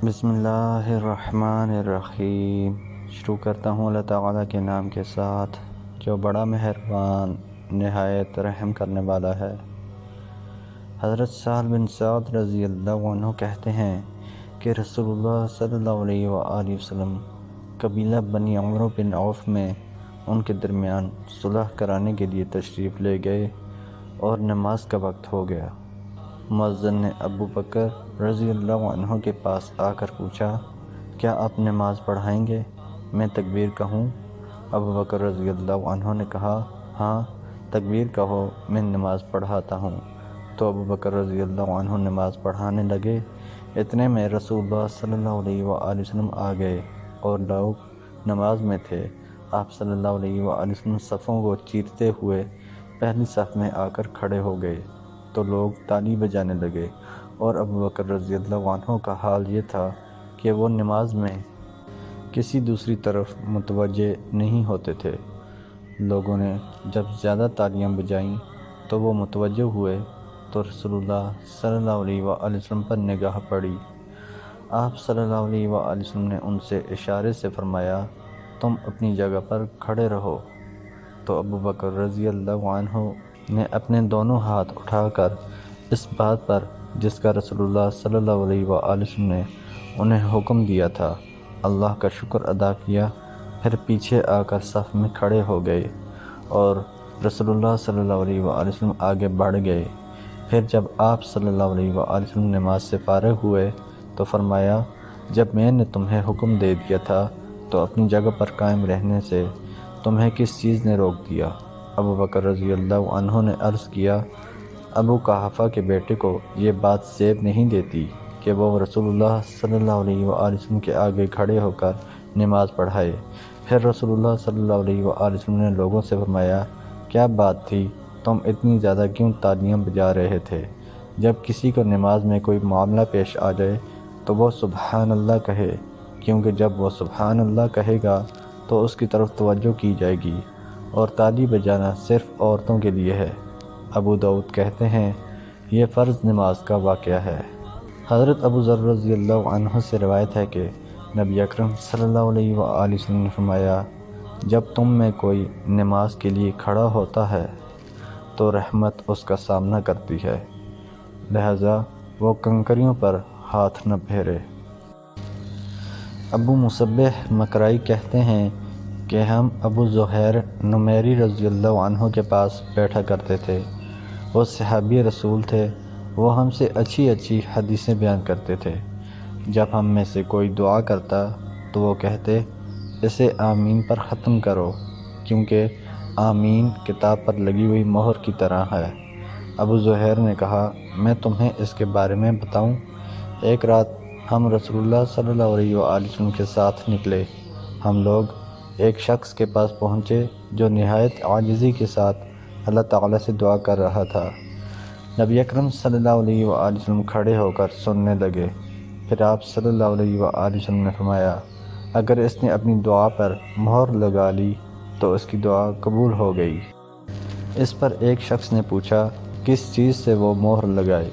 بسم اللہ الرحمن الرحیم۔ شروع کرتا ہوں اللہ تعالیٰ کے نام کے ساتھ جو بڑا مہربان نہایت رحم کرنے والا ہے۔ حضرت سہل بن سعد رضی اللہ عنہ کہتے ہیں کہ رسول اللہ صلی اللہ علیہ وآلہ وسلم قبیلہ بنی عمرو بن عوف میں ان کے درمیان صلح کرانے کے لیے تشریف لے گئے اور نماز کا وقت ہو گیا۔ مؤذن نے ابو بکر رضی اللہ عنہ کے پاس آ کر پوچھا، کیا آپ نماز پڑھائیں گے؟ میں تکبیر کہوں؟ ابو بکر رضی اللہ عنہ نے کہا، ہاں تکبیر کہو، میں نماز پڑھاتا ہوں۔ تو ابو بکر رضی اللہ عنہ نماز پڑھانے لگے۔ اتنے میں رسول اللہ صلی اللہ علیہ وآلہ وسلم آ گئے اور لوگ نماز میں تھے۔ آپ صلی اللہ علیہ وآلہ وسلم صفوں کو چیرتے ہوئے پہلی صف میں آ کر کھڑے ہو گئے تو لوگ تالی بجانے لگے، اور ابو بکر رضی اللہ عنہ کا حال یہ تھا کہ وہ نماز میں کسی دوسری طرف متوجہ نہیں ہوتے تھے۔ لوگوں نے جب زیادہ تالیاں بجائیں تو وہ متوجہ ہوئے تو رسول اللہ صلی اللہ علیہ وآلہ وسلم پر نگاہ پڑی۔ آپ صلی اللہ علیہ وآلہ وسلم نے ان سے اشارے سے فرمایا، تم اپنی جگہ پر کھڑے رہو۔ تو ابو بکر رضی اللہ عنہ نے اپنے دونوں ہاتھ اٹھا کر اس بات پر جس کا رسول اللہ صلی اللہ علیہ وآلہ وسلم نے انہیں حکم دیا تھا اللہ کا شکر ادا کیا، پھر پیچھے آ کر صف میں کھڑے ہو گئے اور رسول اللہ صلی اللہ علیہ وآلہ وسلم آگے بڑھ گئے۔ پھر جب آپ صلی اللہ علیہ وآلہ وسلم نماز سے فارغ ہوئے تو فرمایا، جب میں نے تمہیں حکم دے دیا تھا تو اپنی جگہ پر قائم رہنے سے تمہیں کس چیز نے روک دیا؟ ابو بکر رضی اللہ عنہ نے عرض کیا، ابو قحافہ کے بیٹے کو یہ بات زیب نہیں دیتی کہ وہ رسول اللہ صلی اللہ علیہ وآلہ وسلم کے آگے کھڑے ہو کر نماز پڑھائے۔ پھر رسول اللہ صلی اللہ علیہ وآلہ وسلم نے لوگوں سے فرمایا، کیا بات تھی؟ تم اتنی زیادہ کیوں تالیاں بجا رہے تھے؟ جب کسی کو نماز میں کوئی معاملہ پیش آ جائے تو وہ سبحان اللہ کہے، کیونکہ جب وہ سبحان اللہ کہے گا تو اس کی طرف توجہ کی جائے گی، اور تالی بجانا صرف عورتوں کے لیے ہے۔ ابو داؤد کہتے ہیں یہ فرض نماز کا واقعہ ہے۔ حضرت ابو ذر رضی اللہ عنہ سے روایت ہے کہ نبی اکرم صلی اللہ علیہ وآلہ وسلم نے فرمایا، جب تم میں کوئی نماز کے لیے کھڑا ہوتا ہے تو رحمت اس کا سامنا کرتی ہے، لہذا وہ کنکریوں پر ہاتھ نہ پھیرے۔ ابو مصبح مکرائی کہتے ہیں کہ ہم ابو زہیر نمیری رضی اللہ عنہ کے پاس بیٹھا کرتے تھے۔ وہ صحابی رسول تھے، وہ ہم سے اچھی اچھی حدیثیں بیان کرتے تھے۔ جب ہم میں سے کوئی دعا کرتا تو وہ کہتے، اسے آمین پر ختم کرو، کیونکہ آمین کتاب پر لگی ہوئی مہر کی طرح ہے۔ ابو زہیر نے کہا، میں تمہیں اس کے بارے میں بتاؤں؟ ایک رات ہم رسول اللہ صلی اللہ علیہ وآلہ وسلم کے ساتھ نکلے۔ ہم لوگ ایک شخص کے پاس پہنچے جو نہایت عاجزی کے ساتھ اللہ تعالیٰ سے دعا کر رہا تھا۔ نبی اکرم صلی اللہ علیہ وآلہ وسلم کھڑے ہو کر سننے لگے۔ پھر آپ صلی اللہ علیہ وآلہ وسلم نے فرمایا، اگر اس نے اپنی دعا پر مہر لگا لی تو اس کی دعا قبول ہو گئی۔ اس پر ایک شخص نے پوچھا، کس چیز سے وہ مہر لگائے؟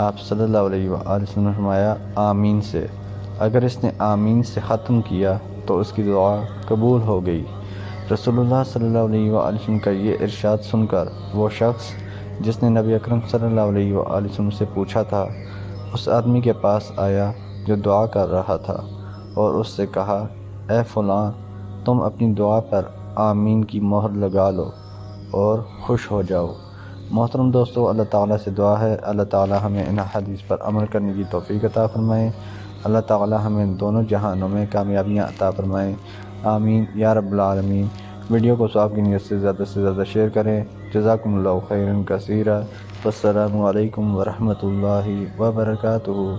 آپ صلی اللہ علیہ وآلہ وسلم نے فرمایا، آمین سے۔ اگر اس نے آمین سے ختم کیا تو اس کی دعا قبول ہو گئی۔ رسول اللہ صلی اللہ علیہ وآلہ وسلم کا یہ ارشاد سن کر وہ شخص جس نے نبی اکرم صلی اللہ علیہ وآلہ وسلم سے پوچھا تھا اس آدمی کے پاس آیا جو دعا کر رہا تھا اور اس سے کہا، اے فلاں، تم اپنی دعا پر آمین کی مہر لگا لو اور خوش ہو جاؤ۔ محترم دوستو، اللہ تعالیٰ سے دعا ہے اللہ تعالیٰ ہمیں ان حدیث پر عمل کرنے کی توفیق عطا فرمائے۔ اللہ تعالیٰ ہمیں دونوں جہانوں میں کامیابیاں عطا فرمائے، آمین یا رب العالمین۔ ویڈیو کو ثواب کی نیت سے زیادہ شیئر کریں۔ جزاکم اللہ خیرا کثیرا۔ والسلام علیکم ورحمۃ اللہ وبرکاتہ۔